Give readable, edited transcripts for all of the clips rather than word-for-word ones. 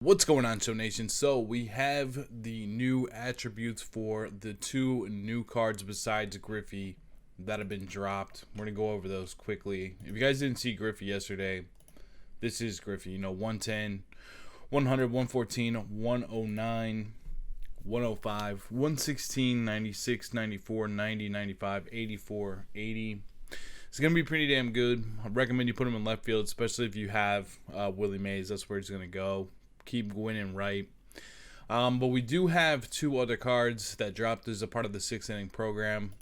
What's going on, Show Nation? So we have the new attributes for the two new cards besides Griffey that have been dropped. We're going to go over those quickly. If you guys didn't see Griffey yesterday, this is Griffey. 110, 100, 114, 109, 105, 116, 96, 94, 90, 95, 84, 80. It's going to be pretty damn good. I recommend you put him in left field, especially if you have Willie Mays. That's where he's going to go. Keep winning right. But we do have two other cards that dropped as a part of the 6-inning program.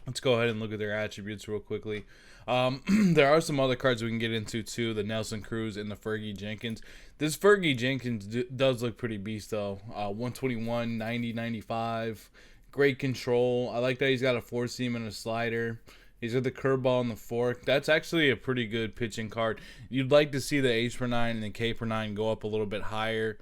Let's go ahead and look at their attributes real quickly. There are some other cards we can get into too. The Nelson Cruz and the Fergie Jenkins. This Fergie Jenkins does look pretty beast though. 121, 90, 95. Great control. I like that he's got a 4-seam and a slider. He's got the curveball and the fork. That's actually a pretty good pitching card. You'd like to see the H per 9 and the K per 9 go up a little bit higher,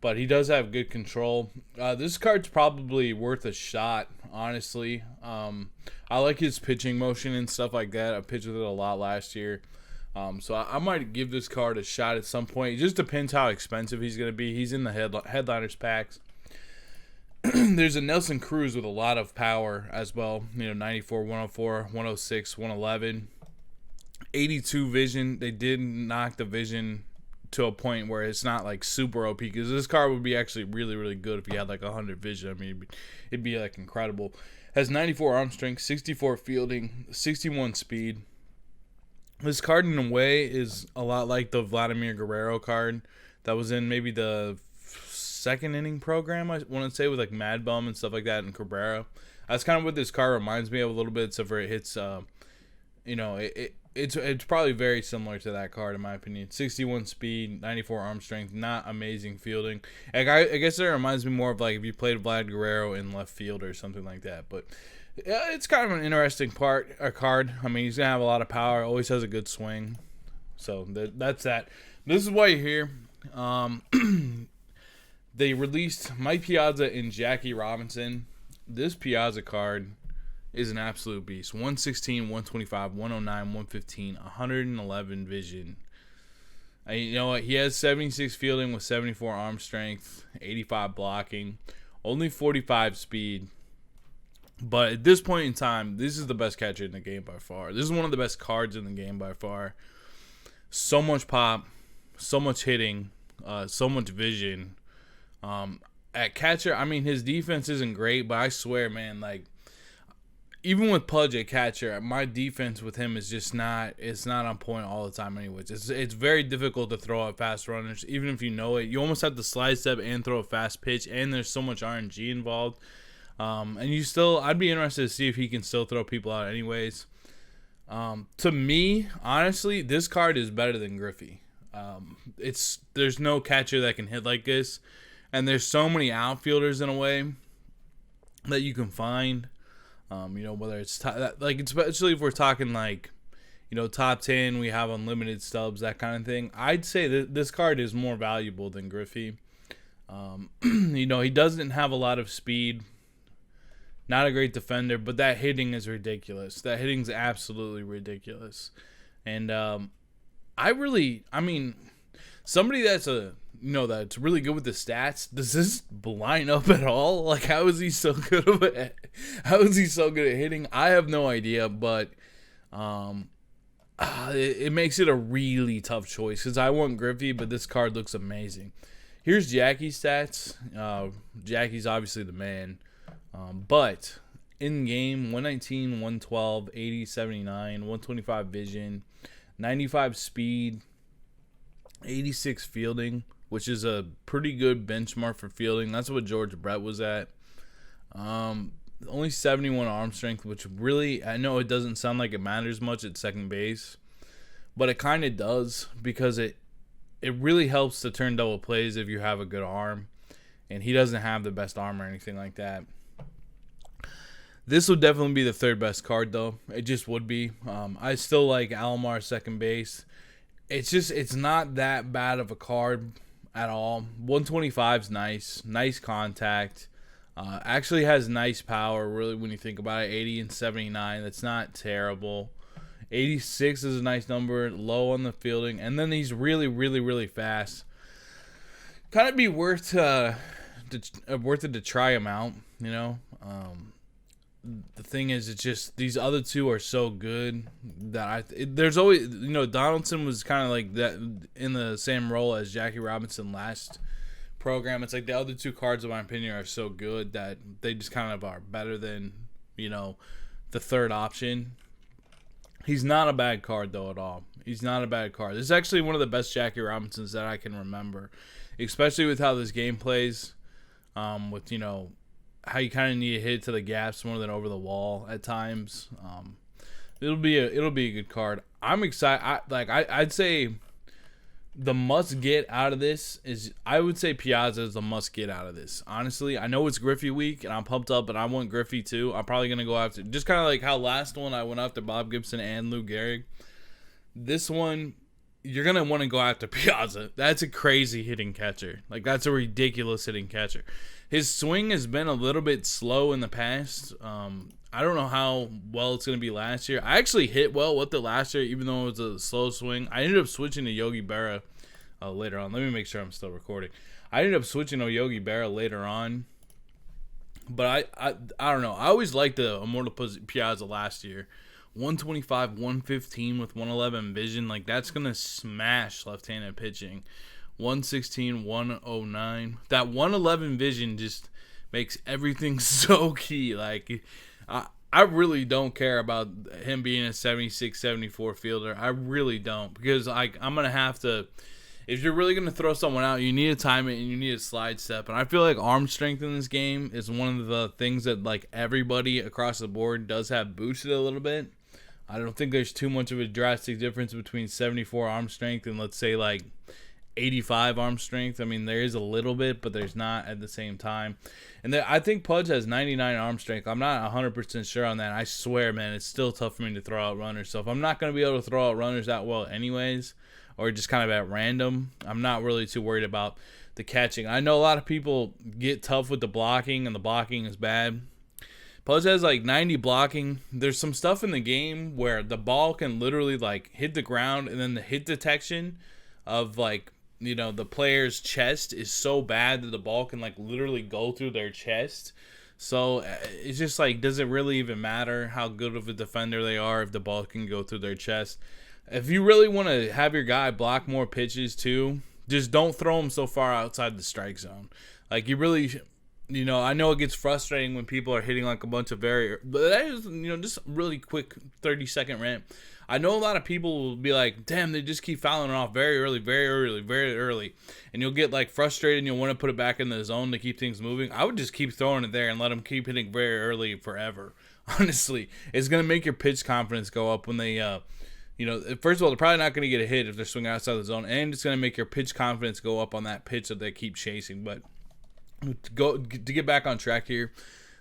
but he does have good control. This card's probably worth a shot, honestly. I like his pitching motion and stuff like that. I pitched with it a lot last year. So I might give this card a shot at some point. It just depends how expensive he's going to be. He's in the headliners packs. There's a Nelson Cruz with a lot of power as well. 94, 104, 106, 111. 82 vision. They did knock the vision to a point where it's not like super OP, because this card would be actually really, really good if you had like 100 vision. I mean, it'd be like incredible. Has 94 arm strength, 64 fielding, 61 speed. This card in a way is a lot like the Vladimir Guerrero card that was in maybe the second inning program, I want to say, with like Mad Bum and stuff like that, and Cabrera. That's kind of what this card reminds me of a little bit, except for it hits it's probably very similar to that card in my opinion. 61 speed, 94 arm strength, not amazing fielding. Like, I guess it reminds me more of like if you played Vlad Guerrero in left field or something like that. But yeah, it's kind of an interesting card. I mean, he's gonna have a lot of power, always has a good swing. So that's that. This is why you're here. They released Mike Piazza and Jackie Robinson. This Piazza card is an absolute beast. 116, 125, 109, 115, 111 vision. You know what? He has 76 fielding with 74 arm strength, 85 blocking, only 45 speed. But at this point in time, this is the best catcher in the game by far. This is one of the best cards in the game by far. So much pop, so much hitting, so much vision. At catcher, I mean, his defense isn't great, but I swear, man, like, even with Pudge at catcher, my defense with him is just not on point all the time anyways. It's very difficult to throw out fast runners, even if you know it. You almost have to slide step and throw a fast pitch, and there's so much RNG involved. And I'd be interested to see if he can still throw people out anyways. To me, honestly, this card is better than Griffey. There's no catcher that can hit like this. And there's so many outfielders in a way that you can find, whether it's especially if we're talking like, top 10, we have unlimited stubs, that kind of thing. I'd say that this card is more valuable than Griffey. He doesn't have a lot of speed, not a great defender, but that hitting is ridiculous. That hitting's absolutely ridiculous. And somebody that's that's really good with the stats, does this line up at all? Like, how is he so good at hitting? I have no idea, but it makes it a really tough choice, because I want Griffey, but this card looks amazing. Here's Jackie's stats. Jackie's obviously the man, but in game, 119, 112, 80, 79, 125 vision, 95 speed, 86 fielding, which is a pretty good benchmark for fielding. That's what George Brett was at. Only 71 arm strength, which really, I know it doesn't sound like it matters much at second base, but it kind of does, because it really helps to turn double plays if you have a good arm, and he doesn't have the best arm or anything like that. This would definitely be the third best card, though. It just would be. I still like Alomar second base. It's not that bad of a card at all. 125 is nice contact. Actually has nice power, really, when you think about it. 80 and 79, that's not terrible. 86 is a nice number, low on the fielding, and then he's really, really, really fast. kind of be worth it to try him out, you know. The thing is, it's just these other two are so good that there's always, you know, Donaldson was kind of like that in the same role as Jackie Robinson last program. It's like the other two cards, in my opinion, are so good that they just kind of are better than, you know, the third option. He's not a bad card, though, at all. He's not a bad card. This is actually one of the best Jackie Robinsons that I can remember, especially with how this game plays, with, you know, how you kind of need to hit to the gaps more than over the wall at times. It'll be a good card. I'm excited. I'd say the must get out of this is, I would say Piazza is the must get out of this. Honestly, I know it's Griffey week and I'm pumped up, but I want Griffey too. I'm probably gonna go after, just kind of like how last one I went after Bob Gibson and Lou Gehrig. This one, you're gonna want to go after Piazza. That's a crazy hitting catcher. Like, that's a ridiculous hitting catcher. His swing has been a little bit slow in the past. I don't know how well it's going to be last year. I actually hit well with it last year, even though it was a slow swing. I ended up switching to Yogi Berra later on. Let me make sure I'm still recording. I ended up switching to Yogi Berra later on. But I don't know. I always liked the Immortal Piazza last year. 125, 115 with 111 vision. Like, that's going to smash left-handed pitching. 116, 109. That 111 vision just makes everything so key. Like, I really don't care about him being a 76, 74 fielder. I really don't. Because I'm going to have to, if you're really going to throw someone out, you need to time it and you need a slide step. And I feel like arm strength in this game is one of the things that, like, everybody across the board does have boosted a little bit. I don't think there's too much of a drastic difference between 74 arm strength and, let's say, like, 85 arm strength. I mean, there is a little bit, but there's not at the same time. And I think Pudge has 99 arm strength. I'm not 100% sure on that. I swear, man, it's still tough for me to throw out runners. So if I'm not going to be able to throw out runners that well anyways, or just kind of at random, I'm not really too worried about the catching. I know a lot of people get tough with the blocking, and the blocking is bad. Pudge has like 90 blocking. There's some stuff in the game where the ball can literally like hit the ground, and then the hit detection of, like, you know, the player's chest is so bad that the ball can, like, literally go through their chest. So it's just like, does it really even matter how good of a defender they are if the ball can go through their chest? If you really want to have your guy block more pitches too, just don't throw him so far outside the strike zone. Like, you really, you know, I know it gets frustrating when people are hitting like a bunch of but that is, you know, just a really quick 30-second rant. I know a lot of people will be like, damn, they just keep fouling it off very early, very early, very early. And you'll get, like, frustrated and you'll want to put it back in the zone to keep things moving. I would just keep throwing it there and let them keep hitting very early forever. Honestly, it's going to make your pitch confidence go up when they, you know, first of all, they're probably not going to get a hit if they're swinging outside the zone. And it's going to make your pitch confidence go up on that pitch that they keep chasing. But to get back on track here,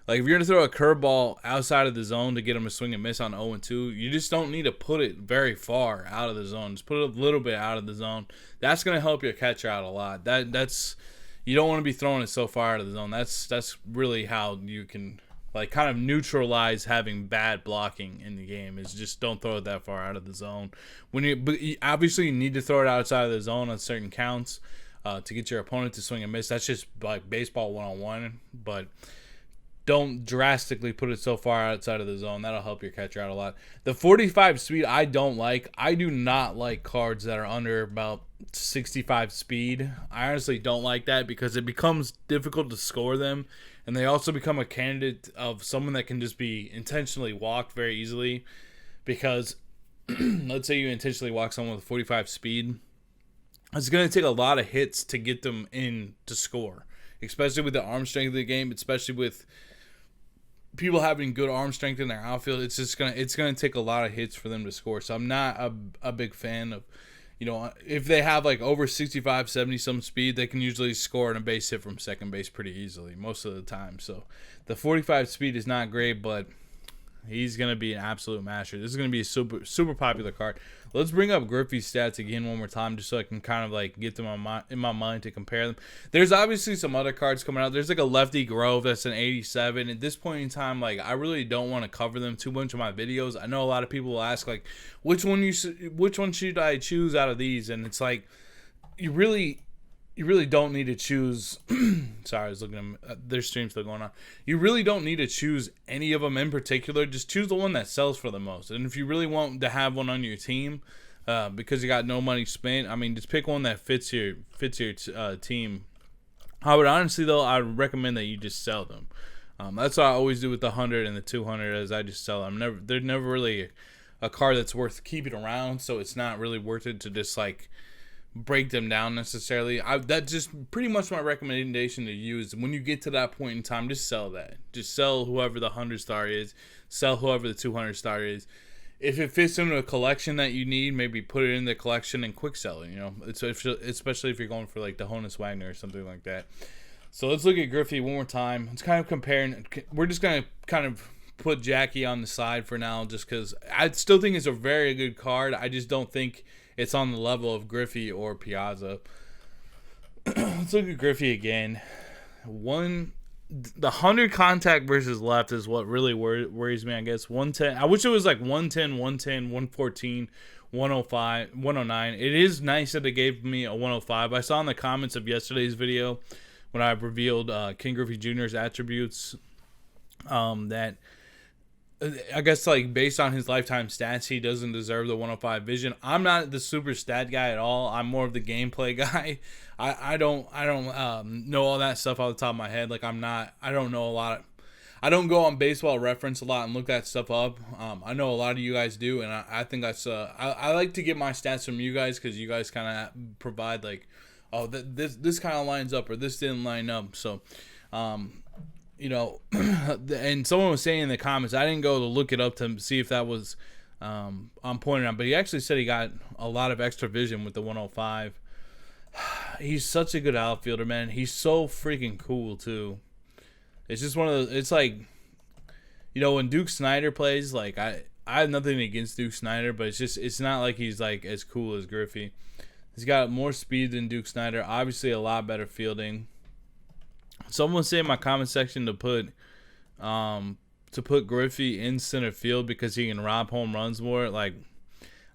like, if you're going to throw a curveball outside of the zone to get them to swing and miss on 0-2, you just don't need to put it very far out of the zone. Just put it a little bit out of the zone. That's going to help your catcher out a lot. That's you don't want to be throwing it so far out of the zone. That's really how you can, like, kind of neutralize having bad blocking in the game, is just don't throw it that far out of the zone. But obviously you need to throw it outside of the zone on certain counts to get your opponent to swing and miss. That's just like baseball 101, but don't drastically put it so far outside of the zone. That'll help your catcher out a lot. The 45 speed, I don't like. I do not like cards that are under about 65 speed. I honestly don't like that because it becomes difficult to score them. And they also become a candidate of someone that can just be intentionally walked very easily. Because let's say you intentionally walk someone with 45 speed. It's going to take a lot of hits to get them in to score. Especially with the arm strength of the game. Especially with people having good arm strength in their outfield. It's going to take a lot of hits for them to score. So I'm not a big fan of, you know, if they have like over 65, 70 some speed, they can usually score on a base hit from second base pretty easily most of the time. So the 45 speed is not great, but he's going to be an absolute master. This is going to be a super popular card. Let's bring up Griffey's stats again one more time just so I can kind of like get them in my mind to compare them. There's obviously some other cards coming out. There's like a Lefty Grove that's an 87. At this point in time, like, I really don't want to cover them too much in my videos. I know a lot of people will ask, like, which one should I choose out of these? And it's like, you really, you really don't need to choose. Sorry, I was looking at their stream still going on. You really don't need to choose any of them in particular. Just choose the one that sells for the most. And if you really want to have one on your team, because you got no money spent, I mean, just pick one that fits your team. I would honestly though, I would recommend that you just sell them. That's what I always do with the 100 and the 200, is I just sell them. They're never really a card that's worth keeping around, so it's not really worth it to just like break them down necessarily. That's just pretty much my recommendation to you, is when you get to that point in time, just sell that. Just sell whoever the 100 star is, sell whoever the 200 star is. If it fits into a collection that you need, maybe put it in the collection and quick sell it, you know. Especially if you're going for like the Honus Wagner or something like that. So let's look at Griffey one more time. Let's kind of comparing. We're just going to kind of put Jackie on the side for now, just because I still think it's a very good card. I just don't think it's on the level of Griffey or Piazza. Let's look at Griffey again. The 100 contact versus left is what really worries me, I guess. 110. I wish it was like 110, 110, 114, 105, 109. It is nice that they gave me a 105. I saw in the comments of yesterday's video when I revealed King Griffey Jr.'s attributes, that I guess like based on his lifetime stats, he doesn't deserve the 105 vision. I'm not the super stat guy at all. I'm more of the gameplay guy. I don't know all that stuff off the top of my head. Like I don't know a lot. I don't go on Baseball Reference a lot and look that stuff up. I know a lot of you guys do, and I think that's I like to get my stats from you guys, because you guys kind of provide like, oh, this kind of lines up, or this didn't line up. So, you know, and someone was saying in the comments, I didn't go to look it up to see if that was on point or not, but he actually said he got a lot of extra vision with the 105. He's such a good outfielder, man. He's so freaking cool too. It's just one of those. It's like, you know, when Duke Snyder plays, like I have nothing against Duke Snyder, but it's not like he's like as cool as Griffey. He's got more speed than Duke Snyder. Obviously, a lot better fielding. Someone said in my comment section to put Griffey in center field because he can rob home runs more. Like,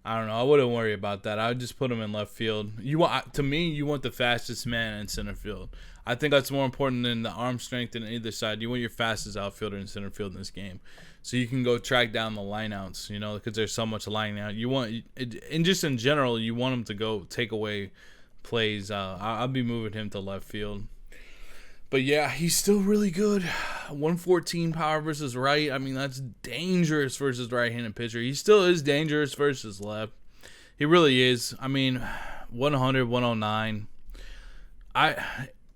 I don't know. I wouldn't worry about that. I would just put him in left field. You want the fastest man in center field. I think that's more important than the arm strength on either side. You want your fastest outfielder in center field in this game, so you can go track down the lineouts. You know, because there's so much line out. You want, and just in general, you want him to go take away plays. I'll be moving him to left field. But yeah, he's still really good. 114 power versus right. I mean, that's dangerous versus right-handed pitcher. He still is dangerous versus left. He really is. I mean, 100, 109.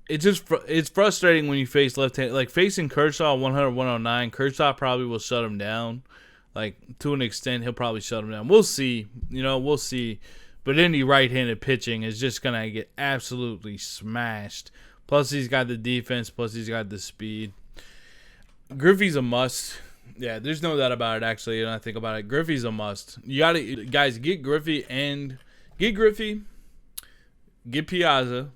It's frustrating when you face left-handed. Like, facing Kershaw 100, 109, Kershaw probably will shut him down. Like, to an extent, he'll probably shut him down. We'll see. You know, we'll see. But any right-handed pitching is just going to get absolutely smashed. Plus, he's got the defense. Plus, he's got the speed. Griffey's a must. Yeah, there's no doubt about it, actually, when I think about it. Griffey's a must. You got to, guys, get Griffey, get Piazza,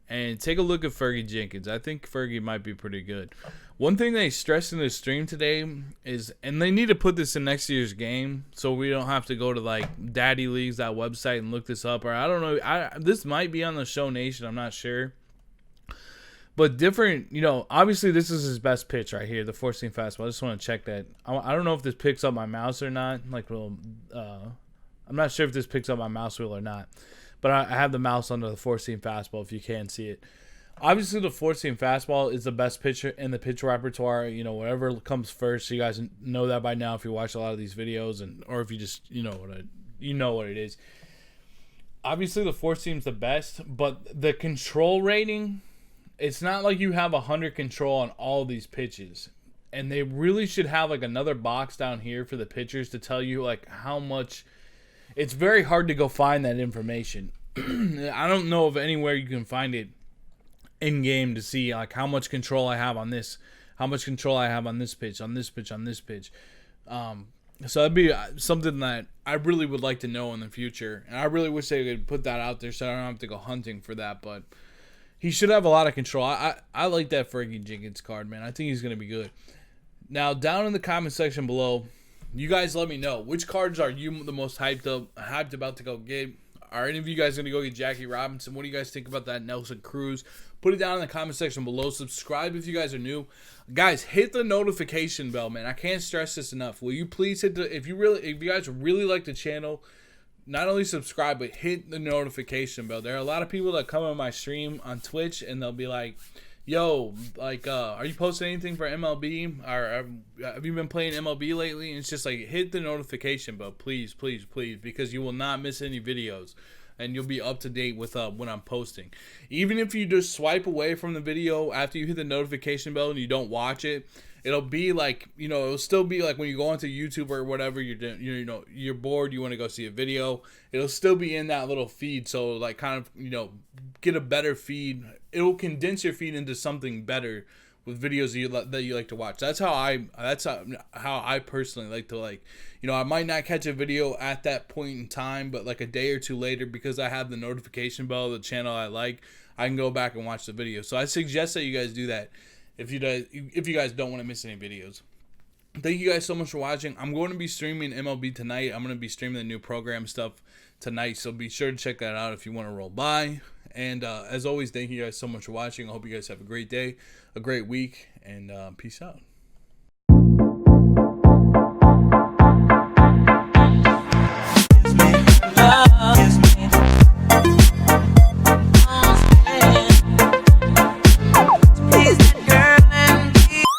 and take a look at Fergie Jenkins. I think Fergie might be pretty good. One thing they stressed in the stream today is, and they need to put this in next year's game so we don't have to go to, like, Daddy Leagues, that website, and look this up. Or I don't know. This might be on the Show Nation. I'm not sure. But different, you know, obviously this is his best pitch right here, the four-seam fastball. I just want to check that. I don't know if this picks up my mouse or not. Like, well, I'm not sure if this picks up my mouse wheel or not. But I have the mouse under the four-seam fastball if you can see it. Obviously, the four-seam fastball is the best pitcher in the pitch repertoire. You know, whatever comes first. You guys know that by now if you watch a lot of these videos, or if you just you know what it is. Obviously, the four-seam's the best, but the control rating, it's not like you have 100 control on all these pitches. And they really should have like another box down here for the pitchers to tell you like how much. It's very hard to go find that information. I don't know of anywhere you can find it in game to see like how much control I have on this, how much control I have on this pitch, on this pitch, on this pitch. So that'd be something that I really would like to know in the future. And I really wish they could put that out there so I don't have to go hunting for that. But he should have a lot of control. I like that Fergie Jenkins card, man. I think he's going to be good. Now, down in the comment section below, you guys let me know. Which cards are you the most hyped about to go get? Are any of you guys going to go get Jackie Robinson? What do you guys think about that Nelson Cruz? Put it down in the comment section below. Subscribe if you guys are new. Guys, hit the notification bell, man. I can't stress this enough. Will you please hit the, if you guys really like the channel, not only subscribe, but hit the notification bell. There are a lot of people that come on my stream on Twitch and they'll be like, yo, like, are you posting anything for MLB? Or have you been playing MLB lately? And it's just like, hit the notification bell, please, please, please, because you will not miss any videos. And you'll be up to date with when I'm posting. Even if you just swipe away from the video after you hit the notification bell and you don't watch it, it'll be like, you know, it'll still be like when you go onto YouTube or whatever, you're bored, you want to go see a video, it'll still be in that little feed. So like kind of, you know, get a better feed. It will condense your feed into something better with videos that you like to watch. That's how I personally like to, like, you know, I might not catch a video at that point in time, but like a day or two later, because I have the notification bell of the channel I like, I can go back and watch the video. So I suggest that you guys do that if you guys don't want to miss any videos. Thank you guys so much for watching. I'm going to be streaming MLB tonight. I'm going to be streaming the new program stuff tonight, so be sure to check that out if you want to roll by. And as always, thank you guys so much for watching. I hope you guys have a great day, a great week, and peace out.